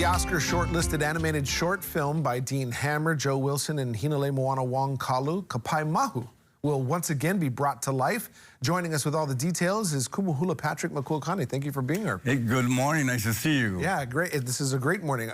The Oscar shortlisted animated short film by Dean Hammer, Joe Wilson, and Hinale Moana Wong Kalu, Kapaemahu, will once again be brought to life. Joining us with all the details is Kumu Hula Patrick Makuakāne. Thank you for being here. Hey, good morning. Nice to see you. Yeah, great. This is a great morning.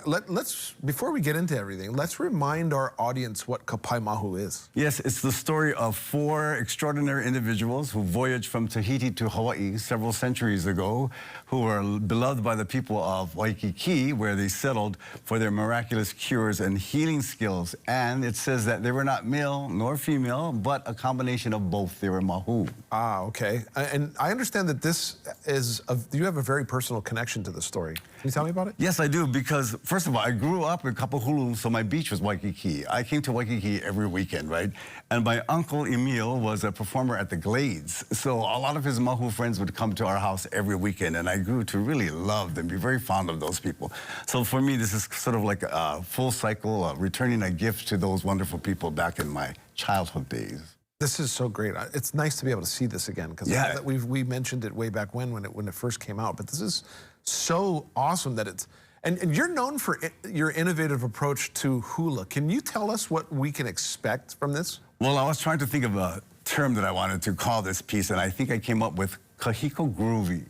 Before we get into everything, let's remind our audience what Kapaemahu is. Yes, it's the story of 4 extraordinary individuals who voyaged from Tahiti to Hawaii several centuries ago, who were beloved by the people of Waikīkī, where they settled for their miraculous cures and healing skills. And it says that they were not male nor female, but a combination of both. They were mahu. Ah, okay. And I understand that this is, you have a very personal connection to the story. Can you tell me about it? Yes, I do, because first of all, I grew up in Kapahulu, so my beach was Waikīkī. I came to Waikīkī every weekend, right? And my uncle Emil was a performer at the Glades. So a lot of his mahu friends would come to our house every weekend, and I grew to really love them, be very fond of those people. So for me, this is sort of like a full cycle, returning a gift to those wonderful people back in my childhood days. This is so great. It's nice to be able to see this again, because yeah, we mentioned it way back when it first came out. But this is so awesome that it's, and you're known for your innovative approach to hula. Can you tell us what we can expect from this? Well, I was trying to think of a term that I wanted to call this piece, and I think I came up with kahiko groovy.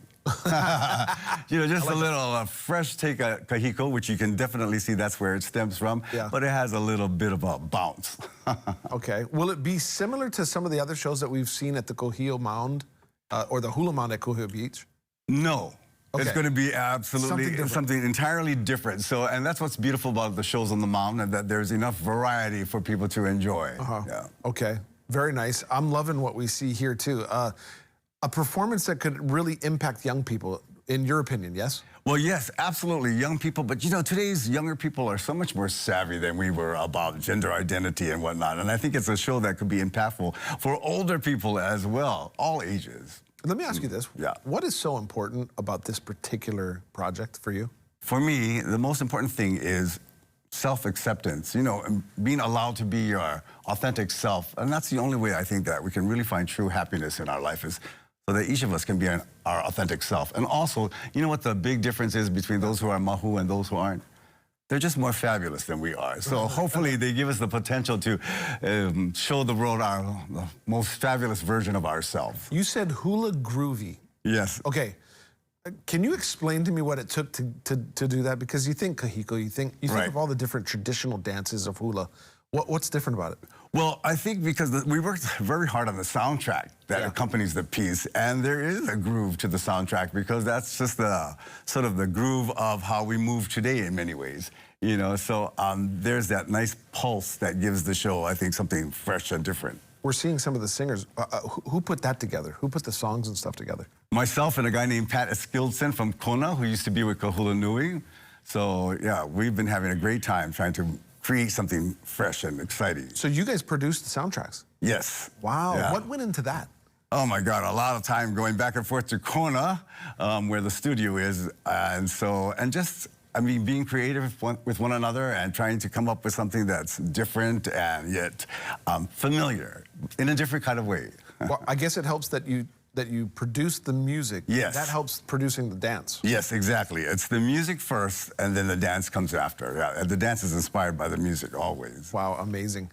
You know, just like a little fresh take of kahiko, which you can definitely see that's where it stems from, yeah, but it has a little bit of a bounce. Okay. Will it be similar to some of the other shows that we've seen at the Kuhio Mound or the Hula Mound at Kuhio Beach? No. Okay. It's going to be absolutely something entirely different. So, and that's what's beautiful about the shows on the mound, and that there's enough variety for people to enjoy. Yeah. Okay. Very nice. I'm loving what we see here, too. A performance that could really impact young people, in your opinion, yes? Well, yes, absolutely, young people. But, you know, today's younger people are so much more savvy than we were about gender identity and whatnot. And I think it's a show that could be impactful for older people as well, all ages. Let me ask you this. Yeah. What is so important about this particular project for you? For me, the most important thing is self-acceptance, you know, being allowed to be your authentic self. And that's the only way I think that we can really find true happiness in our life, is so that each of us can be our authentic self. And also, you know what the big difference is between those who are mahu and those who aren't? They're just more fabulous than we are. So hopefully they give us the potential to show the world the most fabulous version of ourselves. You said hula groovy. Yes. Okay. Can you explain to me what it took to do that? Because you think kahiko, you think of all the different traditional dances of hula. What's different about it? Well, I think because we worked very hard on the soundtrack that accompanies the piece, and there is a groove to the soundtrack, because that's just the sort of the groove of how we move today in many ways. You know, so there's that nice pulse that gives the show, I think, something fresh and different. We're seeing some of the singers. Who put that together? Who put the songs and stuff together? Myself and a guy named Pat Eskildsen from Kona, who used to be with Kahula Nui. So, yeah, we've been having a great time trying to create something fresh and exciting. So you guys produced the soundtracks? Yes. Wow. Yeah. What went into that? Oh my God, a lot of time going back and forth to Kona, where the studio is. And just, I mean, being creative with one another and trying to come up with something that's different and yet familiar in a different kind of way. Well, I guess it helps that you produce the music. Yes. That helps producing the dance. Yes, exactly. It's the music first, and then the dance comes after. Yeah, the dance is inspired by the music always. Wow, amazing.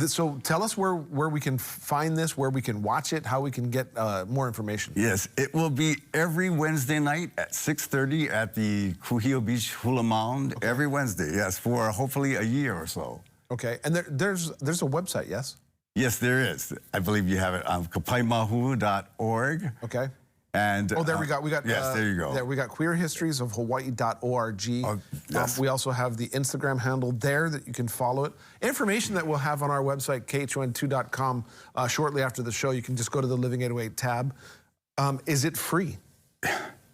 So tell us where we can find this, where we can watch it, how we can get more information. Yes, it will be every Wednesday night at 6:30 at the Kuhio Beach Hula Mound. Okay. Every Wednesday, yes, for hopefully a year or so. Okay, and there's a website, yes? Yes, there is. I believe you have it on kapaemahu.org. Okay. And there we got yes, there you go. There we got queerhistoriesofhawaii.org. Yes. We also have the Instagram handle there that you can follow it. Information that we'll have on our website, khon2.com, shortly after the show. You can just go to the Living 808 tab. Is it free?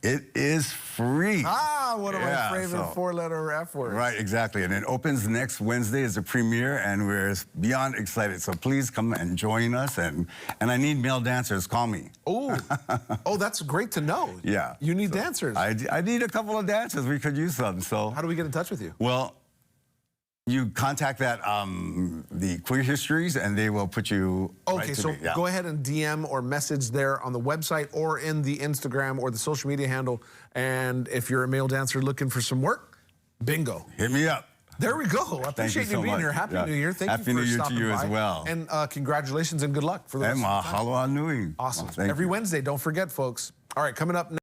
It is free. Ah, one of my favorite four-letter F words. Right, exactly. And it opens next Wednesday as a premiere, and we're beyond excited. So please come and join us. And I need male dancers. Call me. Oh, that's great to know. Yeah. You need dancers. I need a couple of dancers. We could use some. So how do we get in touch with you? Well, you contact the Queer Histories, and they will put you okay, so go ahead and DM or message there on the website or in the Instagram or the social media handle. And if you're a male dancer looking for some work, Bingo. Hit me up. There we go. I appreciate you so being much. here. Happy New Year. Thank Happy you for New Year to stopping you by. as well. And congratulations and good luck for the rest And of the time. mahalo nui. Awesome. Well, Every Wednesday, don't forget, folks. All right, coming up next.